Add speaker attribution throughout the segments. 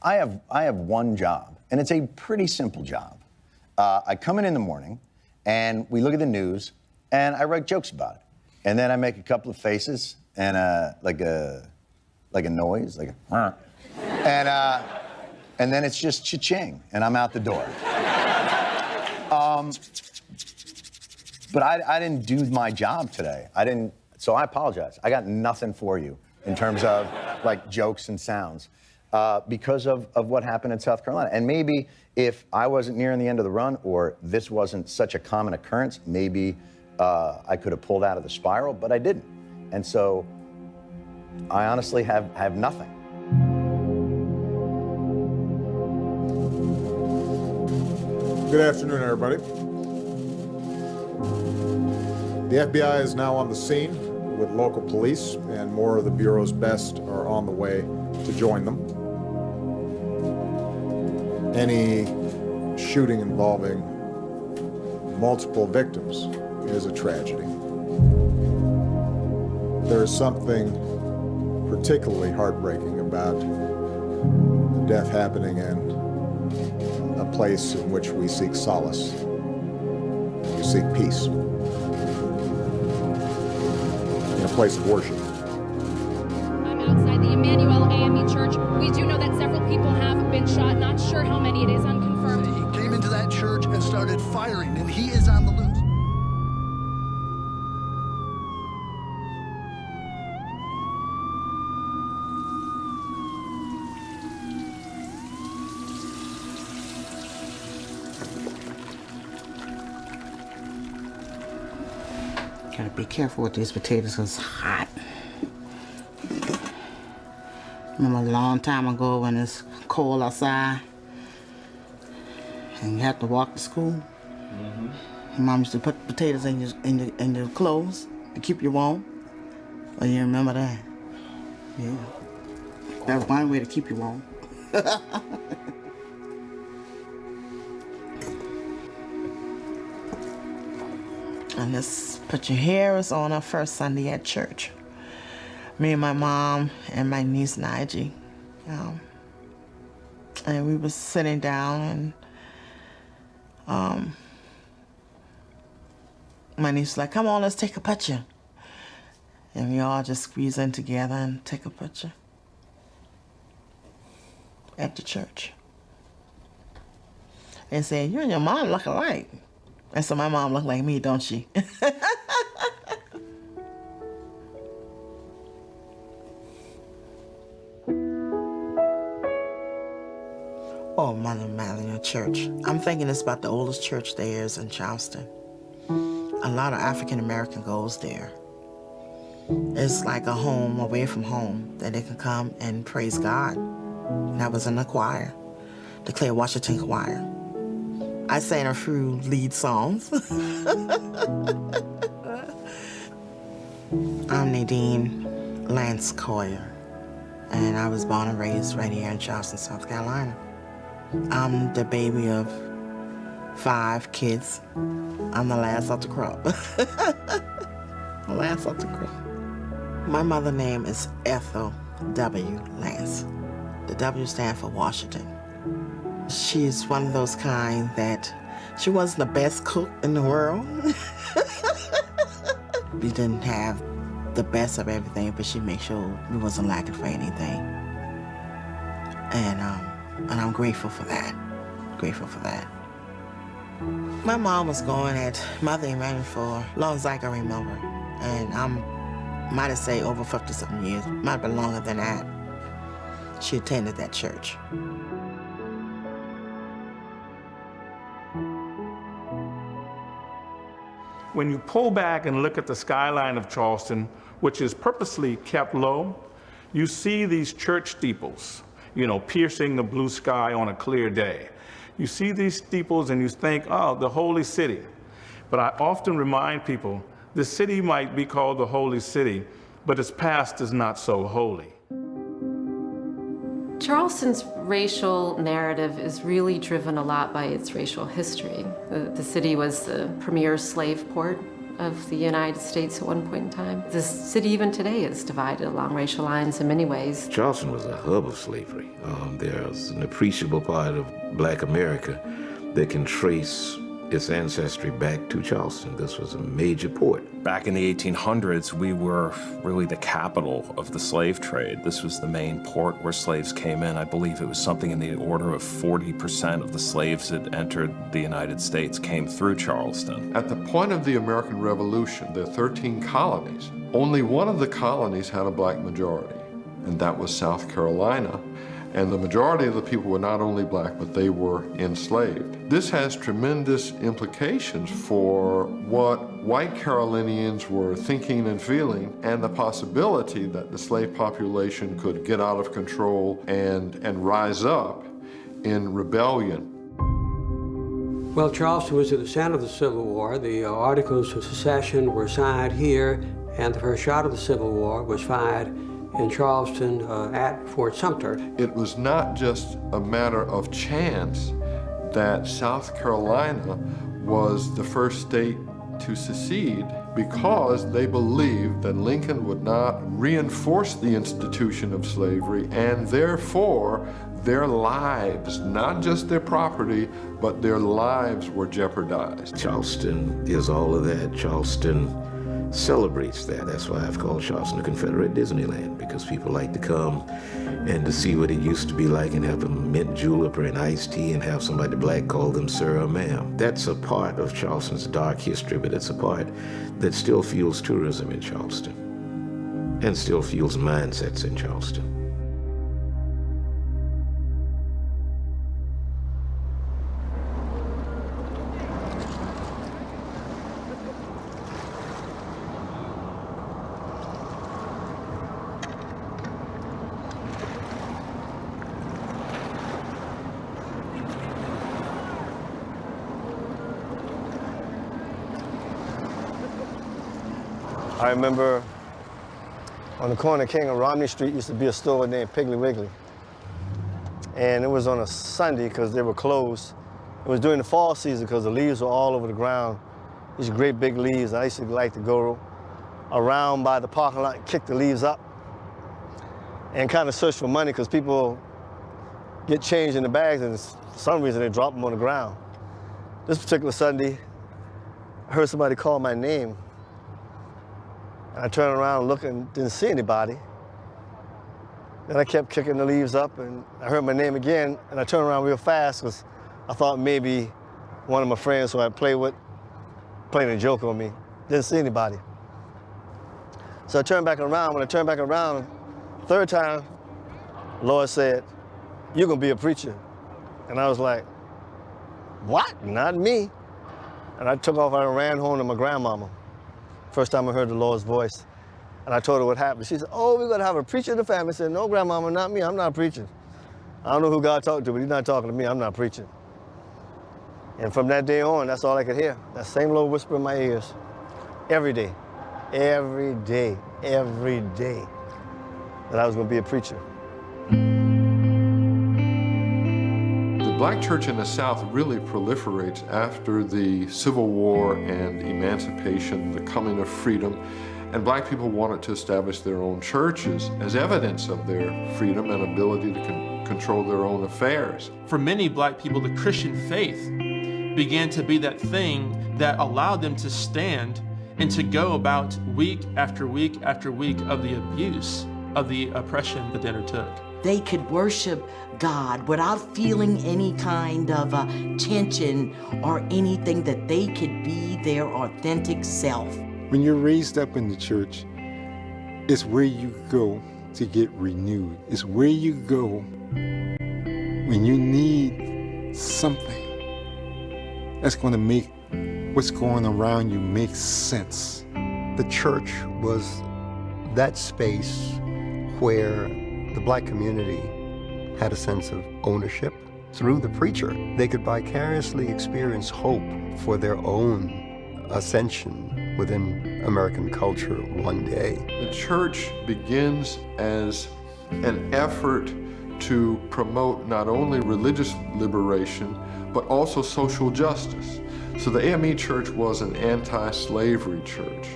Speaker 1: I have one job, and it's a pretty simple job. I come in the morning, and we look at the news, and I write jokes about it. And then I make a couple of faces and like a noise, like a and then it's just cha-ching, and I'm out the door. But I didn't do my job today. So I apologize. I got nothing for you in terms of like jokes and sounds because of what happened in South Carolina. And maybe if I wasn't nearing the end of the run or this wasn't such a common occurrence, maybe I could have pulled out of the spiral, but I didn't. And so I honestly have nothing.
Speaker 2: Good afternoon, everybody. The FBI is now on the scene with local police, and more of the Bureau's best are on the way to join them. Any shooting involving multiple victims is a tragedy. There is something particularly heartbreaking about the death happening in a place in which we seek solace, we seek peace, in a place of worship.
Speaker 3: I'm outside the Emanuel Church. We do know that several people have been shot. Not sure how many, it is unconfirmed.
Speaker 4: He came into that church and started firing, and he is on the loose.
Speaker 5: Gotta be careful with these potatoes, it's hot. Remember a long time ago when it's cold outside and you have to walk to school? Mm-hmm. Your mom used to put potatoes in your clothes to keep you warm. Oh, you remember that? Yeah. That was one way to keep you warm. And let's put your hairs on our first Sunday at church. Me and my mom and my niece Nige. And we was sitting down and my niece was like, come on, let's take a picture. And we all just squeeze in together and take a picture at the church. They said, you and your mom look alike. And so my mom looked like me, don't she? Oh, Mother Emanuel Church. I'm thinking it's about the oldest church there is in Charleston. A lot of African American goes there. It's like a home away from home that they can come and praise God. And I was in the choir, the Claire Washington Choir. I sang a few lead songs. I'm Nadine Lance Coyer, and I was born and raised right here in Charleston, South Carolina. I'm the baby of 5 kids. I'm the last of the crop. The last of the crop. My mother's name is Ethel W. Lance. The W stands for Washington. She's one of those kind that she wasn't the best cook in the world. We didn't have the best of everything, but she made sure we wasn't lacking for anything. And I'm grateful for that. Grateful for that. My mom was going at Mother Emanuel for as long as I can remember. And might have say over 50-something years, might have been longer than that. She attended that church.
Speaker 6: When you pull back and look at the skyline of Charleston, which is purposely kept low, you see these church steeples, piercing the blue sky on a clear day. You see these steeples and you think, oh, the holy city. But I often remind people, the city might be called the holy city, but its past is not so holy.
Speaker 7: Charleston's racial narrative is really driven a lot by its racial history. The city was the premier slave port of the United States at one point in time. The city even today is divided along racial lines in many ways.
Speaker 8: Charleston was a hub of slavery. There's an appreciable part of Black America that can trace its ancestry back to Charleston. This was a major port.
Speaker 9: Back in the 1800s, we were really the capital of the slave trade. This was the main port where slaves came in. I believe it was something in the order of 40% of the slaves that entered the United States came through Charleston.
Speaker 10: At the point of the American Revolution, there are 13 colonies. Only one of the colonies had a black majority, and that was South Carolina. And the majority of the people were not only black, but they were enslaved. This has tremendous implications for what white Carolinians were thinking and feeling, and the possibility that the slave population could get out of control and rise up in rebellion.
Speaker 11: Well, Charleston was at the center of the Civil War. The Articles of Secession were signed here, and the first shot of the Civil War was fired in Charleston at Fort Sumter.
Speaker 10: It was not just a matter of chance that South Carolina was the first state to secede, because they believed that Lincoln would not reinforce the institution of slavery, and therefore their lives, not just their property, but their lives were jeopardized.
Speaker 8: Charleston is all of that. Charleston celebrates that. That's why I've called Charleston the Confederate Disneyland, because people like to come and to see what it used to be like and have a mint julep or an iced tea and have somebody black call them sir or ma'am. That's a part of Charleston's dark history, but it's a part that still fuels tourism in Charleston and still fuels mindsets in Charleston.
Speaker 12: I remember on the corner of King and Romney Street used to be a store named Piggly Wiggly. And it was on a Sunday because they were closed. It was during the fall season because the leaves were all over the ground. These great big leaves. I used to like to go around by the parking lot and kick the leaves up and kind of search for money, because people get change in the bags and for some reason they drop them on the ground. This particular Sunday, I heard somebody call my name. I turned around and looked and didn't see anybody. Then I kept kicking the leaves up, and I heard my name again, and I turned around real fast because I thought maybe one of my friends who I played with playing a joke on me. Didn't see anybody. So I turned back around. When I turned back around, third time, the Lord said, "You're gonna be a preacher." And I was like, "What? Not me." And I took off and I ran home to my grandmama. First time I heard the Lord's voice. And I told her what happened. She said, "Oh, we're gonna have a preacher in the family." I said, "No, grandmama, not me, I'm not preaching. I don't know who God talked to, but he's not talking to me, I'm not preaching." And from that day on, that's all I could hear. That same little whisper in my ears. Every day, every day, every day, that I was gonna be a preacher.
Speaker 10: The black church in the South really proliferates after the Civil War and emancipation, the coming of freedom, and black people wanted to establish their own churches as evidence of their freedom and ability to control their own affairs.
Speaker 13: For many black people, the Christian faith began to be that thing that allowed them to stand and to go about week after week after week of the abuse, of the oppression that they undertook.
Speaker 14: They could worship God without feeling any kind of tension or anything, that they could be their authentic self.
Speaker 15: When you're raised up in the church, it's where you go to get renewed. It's where you go when you need something that's going to make what's going around you make sense.
Speaker 16: The church was that space where the black community had a sense of ownership. Through the preacher, they could vicariously experience hope for their own ascension within American culture one day.
Speaker 10: The church begins as an effort to promote not only religious liberation, but also social justice. So the AME Church was an anti-slavery church.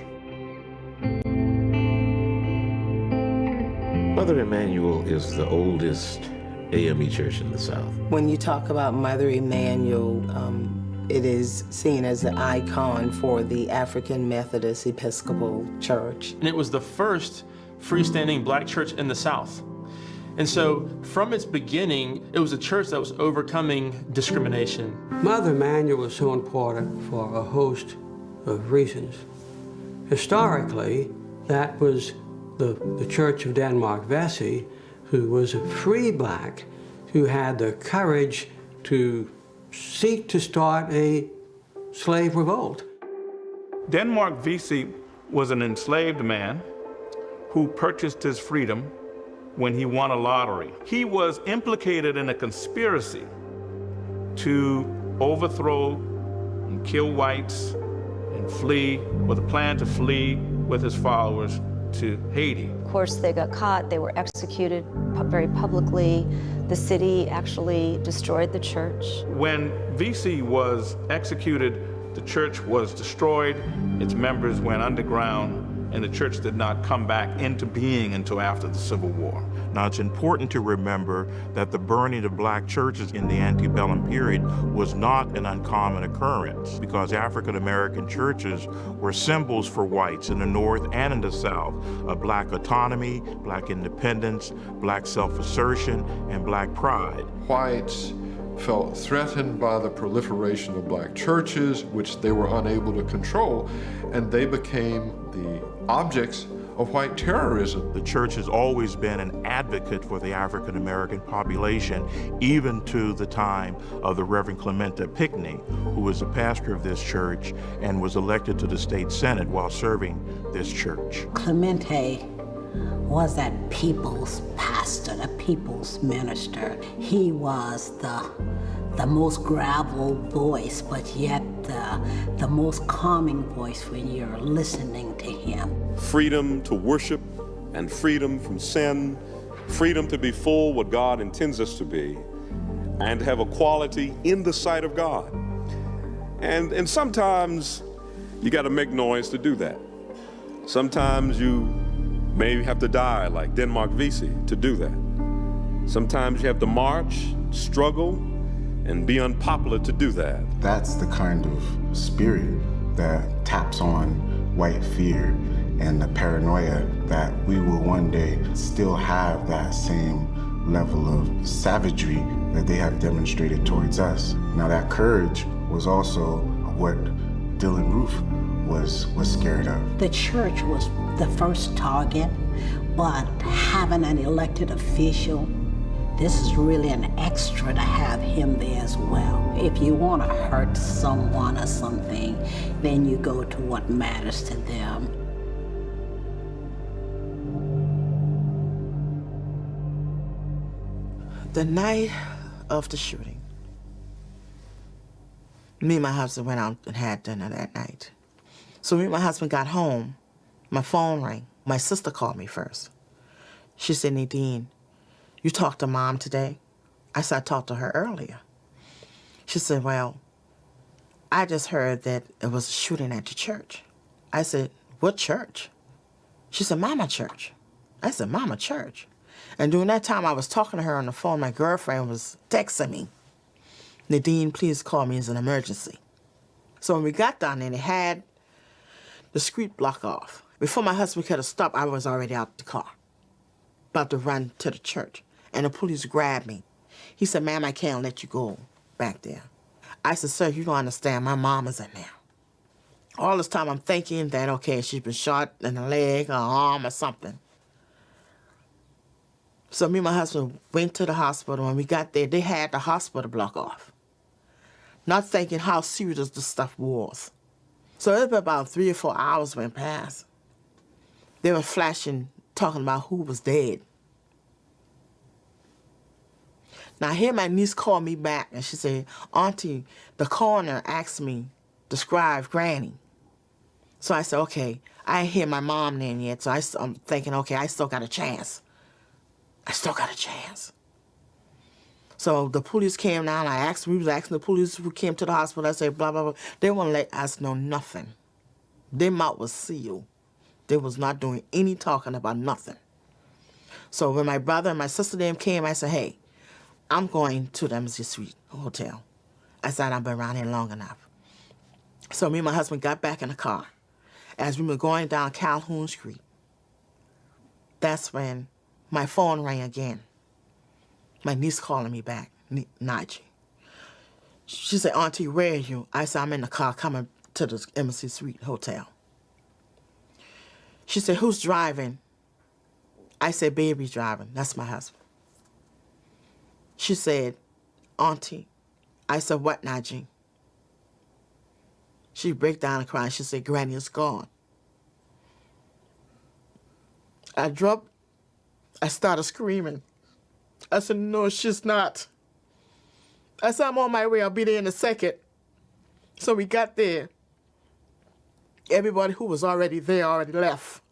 Speaker 8: Mother Emmanuel is the oldest AME church in the South.
Speaker 5: When you talk about Mother Emanuel, it is seen as the icon for the African Methodist Episcopal Church.
Speaker 13: And it was the first freestanding black church in the South. And so from its beginning, it was a church that was overcoming discrimination.
Speaker 11: Mother Emanuel was so important for a host of reasons. Historically, that was the Church of Denmark Vesey, who was a free black who had the courage to seek to start a slave revolt.
Speaker 6: Denmark Vesey was an enslaved man who purchased his freedom when he won a lottery. He was implicated in a conspiracy to overthrow and kill whites and flee, with a plan to flee with his followers to Haiti.
Speaker 17: Of course, they got caught, they were executed very publicly. The city actually destroyed the church.
Speaker 6: When Vesey was executed, the church was destroyed, its members went underground, and the church did not come back into being until after the Civil War.
Speaker 18: Now, it's important to remember that the burning of black churches in the antebellum period was not an uncommon occurrence, because African American churches were symbols for whites in the North and in the South of black autonomy, black independence, black self-assertion, and black pride.
Speaker 10: Whites felt threatened by the proliferation of black churches, which they were unable to control, and they became the objects of white terrorism.
Speaker 18: The church has always been an advocate for the African American population, even to the time of the Reverend Clementa Pinckney, who was the pastor of this church and was elected to the state senate while serving this church.
Speaker 19: Clemente was that people's pastor, the people's minister. He was the most gravel voice, but yet the most calming voice when you're listening to him.
Speaker 20: Freedom to worship and freedom from sin, freedom to be full what God intends us to be, and to have a quality in the sight of God. And sometimes you got to make noise to do that. Sometimes you may have to die like Denmark Vesey to do that. Sometimes you have to march, struggle, and be unpopular to do that.
Speaker 21: That's the kind of spirit that taps on white fear and the paranoia that we will one day still have that same level of savagery that they have demonstrated towards us. Now that courage was also what Dylan Roof was scared of.
Speaker 19: The church was the first target, but having an elected official, this is really an extra to have him there as well. If you want to hurt someone or something, then you go to what matters to them.
Speaker 5: The night of the shooting, me and my husband went out and had dinner that night. So me and my husband got home, my phone rang. My sister called me first. She said, "Nadine, you talked to Mom today?" I said, "I talked to her earlier." She said, "Well, I just heard that it was a shooting at the church." I said, "What church?" She said, "Mama Church." I said, "Mama Church?" And during that time I was talking to her on the phone, my girlfriend was texting me, "Nadine, please call me, it's an emergency." So when we got down there, they had the street blocked off. Before my husband could have stopped, I was already out the car, about to run to the church. And the police grabbed me. He said, "Ma'am, I can't let you go back there." I said, "Sir, you don't understand, my mom is in there." All this time I'm thinking that, okay, she's been shot in the leg or arm or something. So me and my husband went to the hospital. When we got there, they had the hospital blocked off, not thinking how serious this stuff was. So it was about 3 or 4 hours went past. They were flashing, talking about who was dead. Now here my niece called me back and she said, "Auntie, the coroner asked me to describe Granny." So I said, okay, I ain't hear my mom name yet, so I'm thinking, okay, I still got a chance. I still got a chance. So the police came down. We was asking the police who came to the hospital. I said, blah, blah, blah. They wouldn't let us know nothing. Their mouth was sealed. They was not doing any talking about nothing. So when my brother and my sister them came, I said, hey, I'm going to the Embassy Suite Hotel. I said, I've been around here long enough. So me and my husband got back in the car. As we were going down Calhoun Street, that's when my phone rang again. My niece calling me back, Najee. She said, Auntie, where are you? I said, I'm in the car coming to the Embassy Suite Hotel. She said, who's driving? I said, baby's driving. That's my husband. She said, Auntie. I said, what, Najee? She broke down and cried. She said, Granny is gone. I started screaming. I said, no, she's not. I said, I'm on my way. I'll be there in a second. So we got there. Everybody who was already there already left.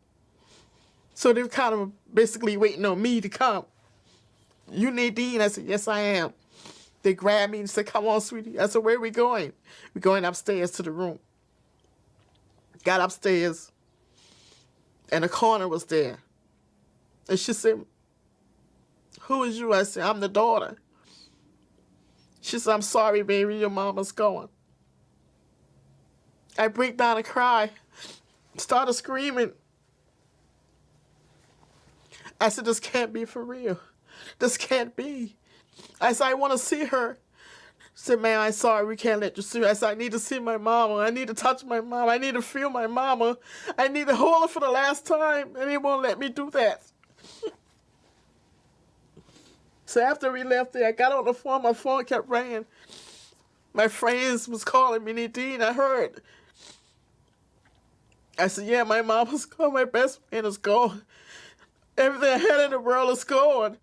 Speaker 5: So they were kind of basically waiting on me to come. You Nadine? I said, yes, I am. They grabbed me and said, come on, sweetie. I said, where are we going? We're going upstairs to the room. Got upstairs, and the coroner was there. And she said, who is you? I said, I'm the daughter. She said, I'm sorry, baby, your mama's gone. I break down and cry, started screaming. I said, this can't be for real. This can't be. I said, I want to see her. She said, man, I'm sorry, we can't let you see her. I said, I need to see my mama. I need to touch my mama. I need to feel my mama. I need to hold her for the last time, and they won't let me do that. So after we left there, I got on the phone. My phone kept ringing. My friends was calling me, Nadine, I heard. I said, yeah, my mama's gone. My best friend is gone. Everything I had in the world is gone.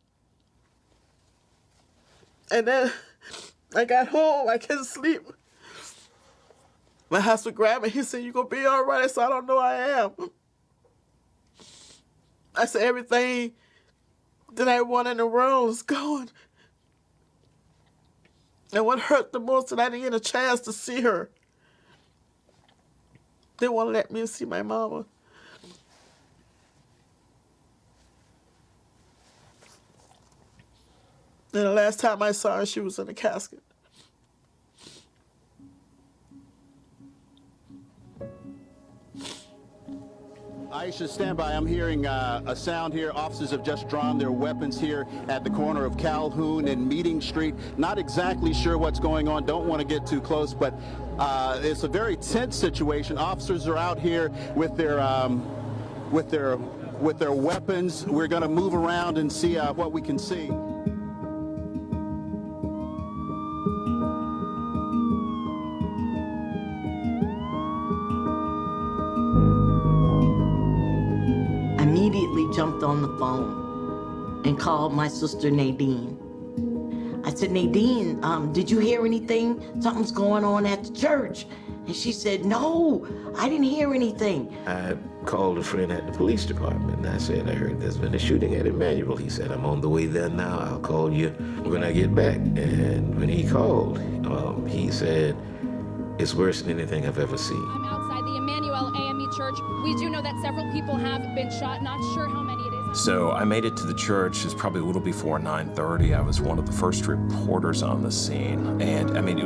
Speaker 5: And then I got home. I couldn't sleep. My husband grabbed me. He said, you gonna be all right? I said, I don't know, I am. I said, everything that I want in the world is gone. And what hurt the most is that I didn't get a chance to see her. They won't let me see my mama. And the last time I saw her, she was in a casket.
Speaker 1: Aisha, stand by. I'm hearing a sound here. Officers have just drawn their weapons here at the corner of Calhoun and Meeting Street. Not exactly sure what's going on. Don't want to get too close, but it's a very tense situation. Officers are out here with their weapons. We're going to move around and see what we can see.
Speaker 14: Immediately jumped on the phone and called my sister Nadine. I said, Nadine, did you hear anything? Something's going on at the church. And she said, no, I didn't hear anything.
Speaker 8: I called a friend at the police department and I said, I heard there's been a shooting at Emmanuel. He said, I'm on the way there now. I'll call you when I get back. And when he called, he said, it's worse than anything I've ever seen.
Speaker 3: I'm outside the Emmanuel Church. We do know that several people have been shot. Not sure how many it is.
Speaker 9: So I made it to the church. It was probably a little before 9:30. I was one of the first reporters on the scene. And I mean,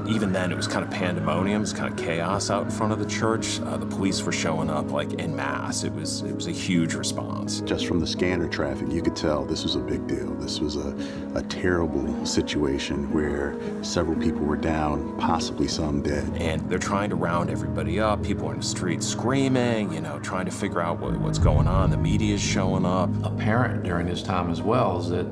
Speaker 9: even then, it was kind of pandemonium. It was kind of chaos out in front of the church. The police were showing up like en masse. It was a huge response.
Speaker 22: Just from the scanner traffic, you could tell this was a big deal. This was a terrible situation where several people were down, possibly some dead.
Speaker 9: And they're trying to round everybody up. People are in the streets screaming, trying to figure out what's going on. The media's showing up.
Speaker 23: Apparent during this time as well is that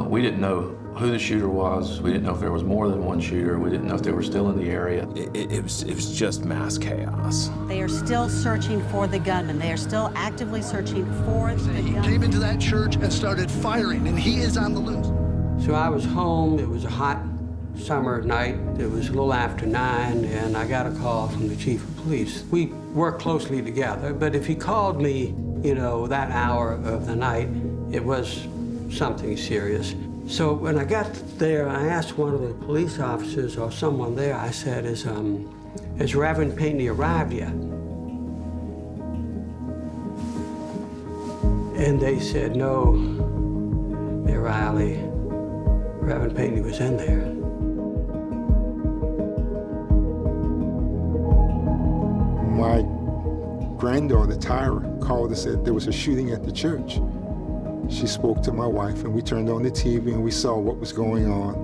Speaker 23: we didn't know who the shooter was. We didn't know if there was more than one shooter. We didn't know if they were still in the area.
Speaker 9: It was just mass chaos.
Speaker 24: They are still searching for the gunman. They are still actively searching for the gunman.
Speaker 4: He came into that church and started firing, and he is on the loose.
Speaker 11: So I was home. It was a hot summer night. It was a little after 9, and I got a call from the chief of police. We work closely together, but if he called me, that hour of the night, it was something serious. So when I got there, I asked one of the police officers or someone there, I said, has Reverend Pinckney arrived yet? And they said, no, Mayor Riley, Reverend Pinckney was in there.
Speaker 2: My granddaughter, Tyra, called and said there was a shooting at the church. She spoke to my wife, and we turned on the TV and we saw what was going on.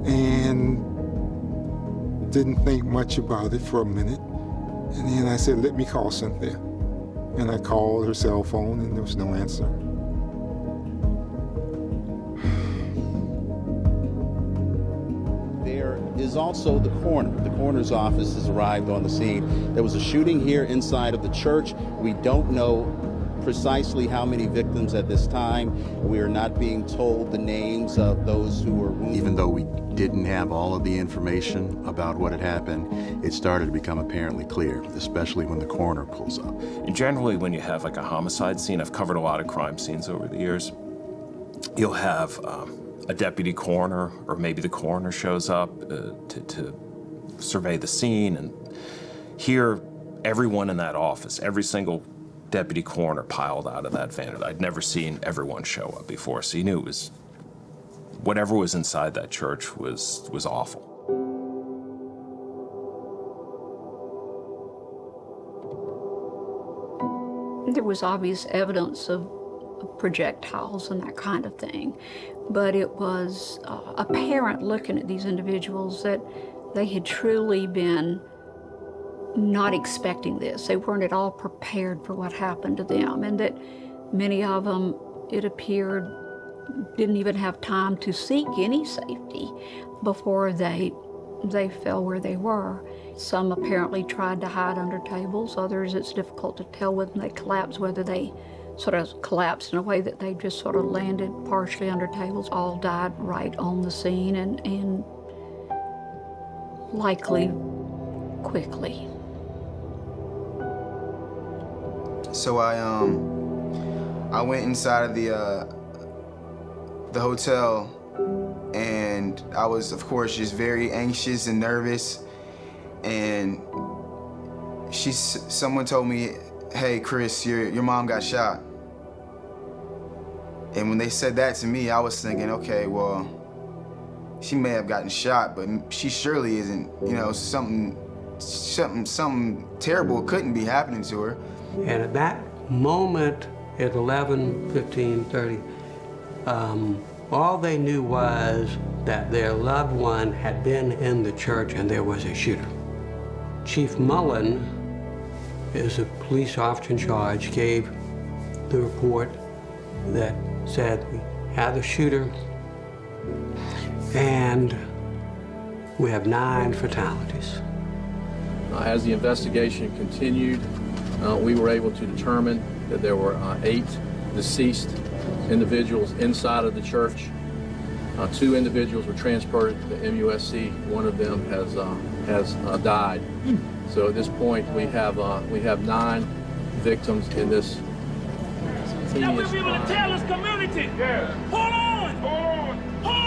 Speaker 2: And didn't think much about it for a minute. And then I said, let me call Cynthia. And I called her cell phone and there was no answer.
Speaker 1: There is also the coroner. The coroner's office has arrived on the scene. There was a shooting here inside of the church. We don't know precisely how many victims at this time. We are not being told the names of those who were wounded.
Speaker 22: Even though we didn't have all of the information about what had happened, it started to become apparently clear, especially when the coroner pulls up.
Speaker 9: And generally, when you have like a homicide scene, I've covered a lot of crime scenes over the years, you'll have a deputy coroner, or maybe the coroner shows up to survey the scene. And here, everyone in that office, every single deputy coroner piled out of that van. I'd never seen everyone show up before, so you knew it was, whatever was inside that church was awful.
Speaker 7: There was obvious evidence of projectiles and that kind of thing, but it was apparent looking at these individuals that they had truly been not expecting this. They weren't at all prepared for what happened to them, and that many of them, it appeared, didn't even have time to seek any safety before they fell where they were. Some apparently tried to hide under tables. Others, it's difficult to tell when they collapsed, whether they sort of collapsed in a way that they just sort of landed partially under tables. All died right on the scene and likely quickly.
Speaker 12: So I went inside of the hotel, and I was, of course, just very anxious and nervous. And someone told me, "Hey, Chris, your mom got shot." And when they said that to me, I was thinking, okay, well, she may have gotten shot, but she surely isn't. You know, something terrible couldn't be happening to her.
Speaker 11: And at that moment, at 11:15:30, all they knew was that their loved one had been in the church and there was a shooter. Chief Mullen is a police officer in charge, gave the report that said we had the shooter and we have 9 fatalities.
Speaker 23: As the investigation continued, we were able to determine that there were 8 deceased individuals inside of the church. 2 individuals were transported to MUSC. One of them has died. So at this point, we have 9 victims in this.
Speaker 15: Now we'll be able to tell this community, hold on, hold on.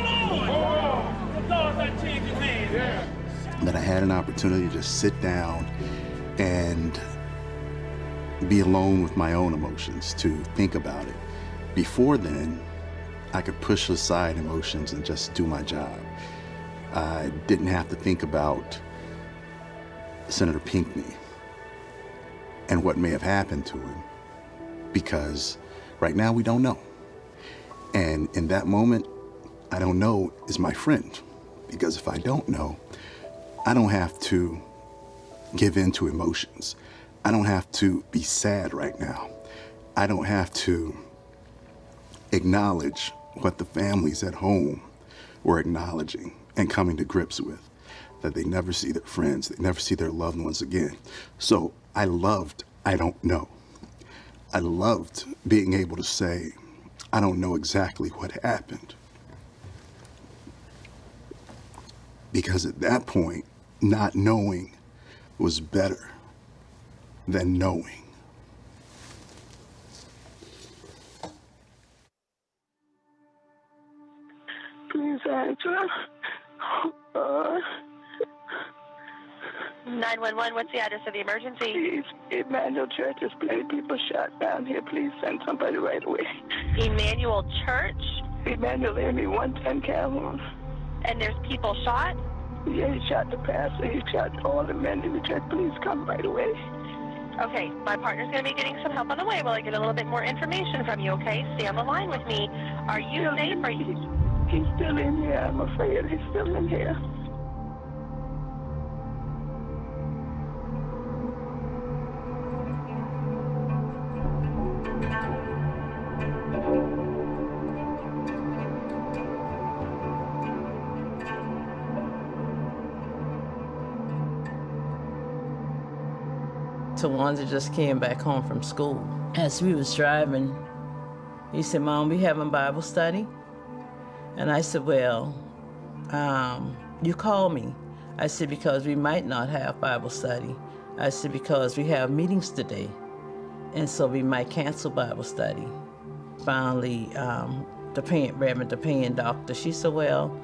Speaker 15: The God's not changing hands.
Speaker 22: That I had an opportunity to just sit down and be alone with my own emotions, to think about it. Before then, I could push aside emotions and just do my job. I didn't have to think about Senator Pinckney and what may have happened to him, because right now we don't know. And in that moment, I don't know is my friend, because if I don't know, I don't have to give in to emotions. I don't have to be sad right now. I don't have to acknowledge what the families at home were acknowledging and coming to grips with, that they never see their friends, they never see their loved ones again. So I loved I don't know. I loved being able to say, I don't know exactly what happened. Because at that point, not knowing was better than knowing.
Speaker 6: 911, what's the address of the emergency?
Speaker 13: Please, Emmanuel Church, there's plenty of people shot down here. Please send somebody right away.
Speaker 6: Emmanuel Church?
Speaker 13: Emmanuel, 110 Calhoun.
Speaker 6: And there's people shot?
Speaker 13: Yeah, he shot the pastor. He shot all the men in the church. Please come right away.
Speaker 6: Okay, my partner's going to be getting some help on the way while I get a little bit more information from you, okay? Stay on the line with me. Are you safe? Are you...
Speaker 13: He's still in here, I'm afraid. He's still in here.
Speaker 16: Tawanda just came back home from school. As we was driving, he said, "Mom, we having Bible study?" And I said, "Well, you call me." I said, "Because we might not have Bible study." I said, "Because we have meetings today, and so we might cancel Bible study." Finally, the paying doctor, she said, "Well,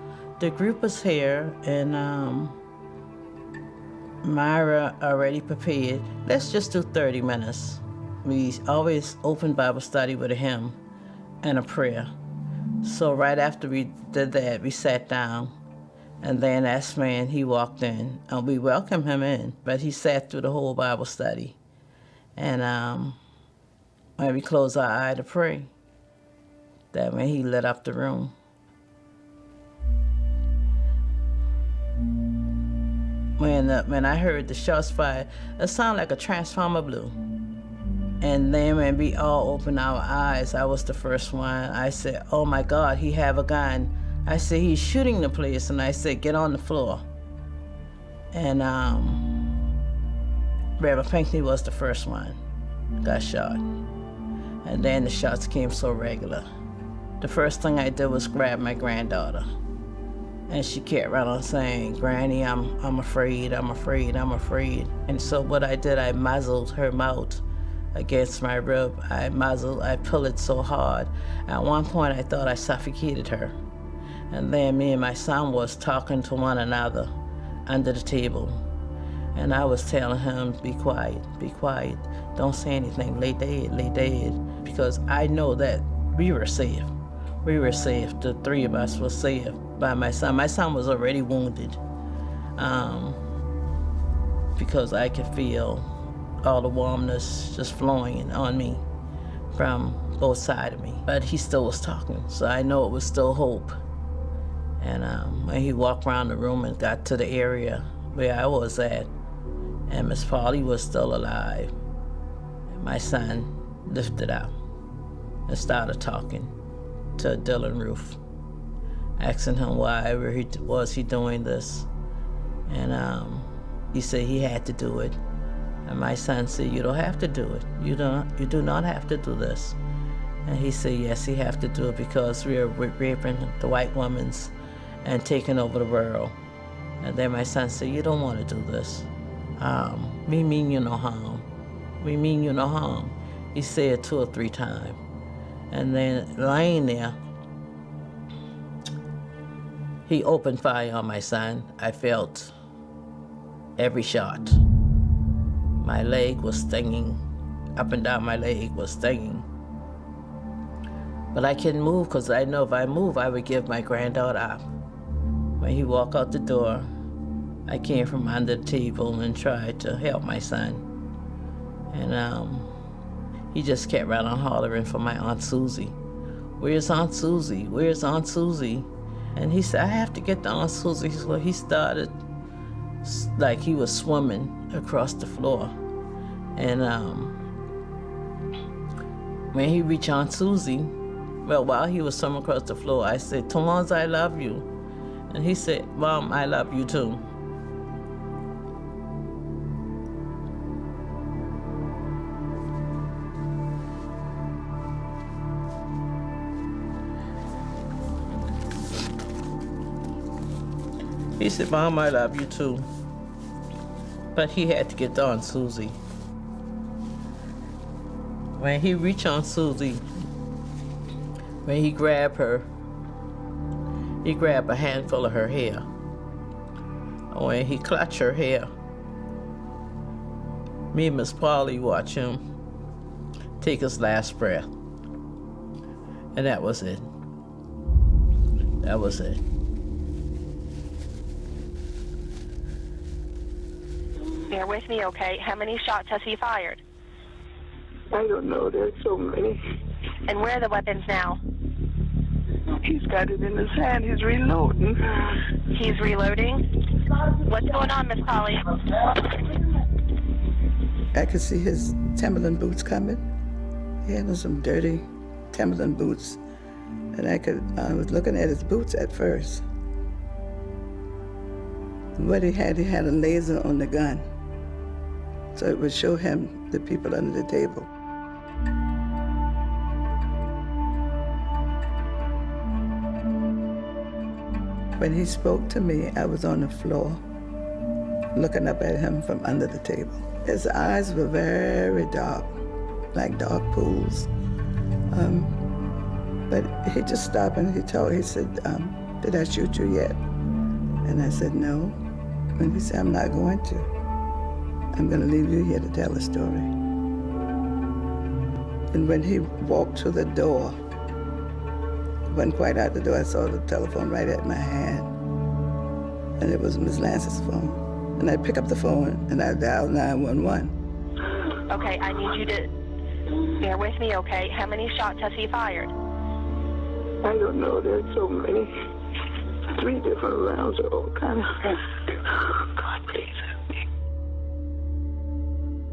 Speaker 16: the group is here, and Myra already prepared. Let's just do 30 minutes. We always open Bible study with a hymn and a prayer. So right after we did that, we sat down, and then that man, he walked in, and we welcomed him in, but he sat through the whole Bible study. And when we closed our eye to pray, that when he lit up the room. When I heard the shots fired, it sounded like a transformer blew. And then when we all opened our eyes, I was the first one. I said, "Oh my God, he have a gun." I said, "He's shooting the place." And I said, "Get on the floor." And Reverend Pinckney was the first one, got shot. And then the shots came so regular. The first thing I did was grab my granddaughter. And she kept right on saying, "Granny, I'm afraid, I'm afraid, I'm afraid." And so what I did, I muzzled her mouth against my rib. I pulled it so hard. At one point, I thought I suffocated her. And then me and my son was talking to one another under the table. And I was telling him, be quiet, don't say anything, lay dead. Because I know that we were safe. We were safe, the three of us were safe by my son. My son was already wounded because I could feel all the warmness just flowing on me from both sides of me. But he still was talking, so I know it was still hope. And when he walked around the room and got to the area where I was at, and Miss Polly was still alive, and my son lifted up and started talking to Dylan Roof, asking him why was he doing this. And he said he had to do it. And my son said, "You don't have to do it. You do not have to do this." And he said, "Yes, he have to do it because we are raping the white women and taking over the world." And then my son said, "You don't want to do this. We mean you no harm. We mean you no harm." He said it 2 or 3 times. And then laying there, he opened fire on my son. I felt every shot. My leg was stinging. Up and down my leg was stinging. But I couldn't move because I know if I move, I would give my granddaughter up. When he walked out the door, I came from under the table and tried to help my son. And he just kept right on hollering for my Aunt Susie. "Where's Aunt Susie? Where's Aunt Susie?" And he said, "I have to get to Aunt Susie." So he started like he was swimming across the floor. And when he reached Aunt Susie, well, while he was swimming across the floor, I said, "Tomas, I love you." And he said, "Mom, I love you too." He said, "Mom, I love you too." But he had to get to Aunt Susie. When he reached Aunt Susie, when he grabbed her, he grabbed a handful of her hair. When he clutched her hair, Me and Miss Polly watched him take his last breath. And that was it. That was it.
Speaker 6: Bear with me, okay? How many shots has he fired?
Speaker 13: I don't know. There's so many.
Speaker 6: And where are the weapons now?
Speaker 13: He's got it in his hand. He's reloading.
Speaker 6: He's reloading? What's going on, Miss Polly?
Speaker 10: I could see his Timberland boots coming. He had on some dirty Timberland boots. And I was looking at his boots at first. What he had a laser on the gun. So it would show him the people under the table. When he spoke to me, I was on the floor, looking up at him from under the table. His eyes were very dark, like dark pools. But he just stopped and he said, did I shoot you yet? And I said, no. And he said, I'm not going to. I'm going to leave you here to tell the story. And when he walked to the door, wasn't quite out the door, I saw the telephone right at my hand. And it was Ms. Lance's phone. And I picked up the phone and I dialed 911.
Speaker 6: Okay, I need you to bear with me, okay? How many shots has he fired?
Speaker 13: I don't know. There's so many. 3 different rounds are all kind of... God, please.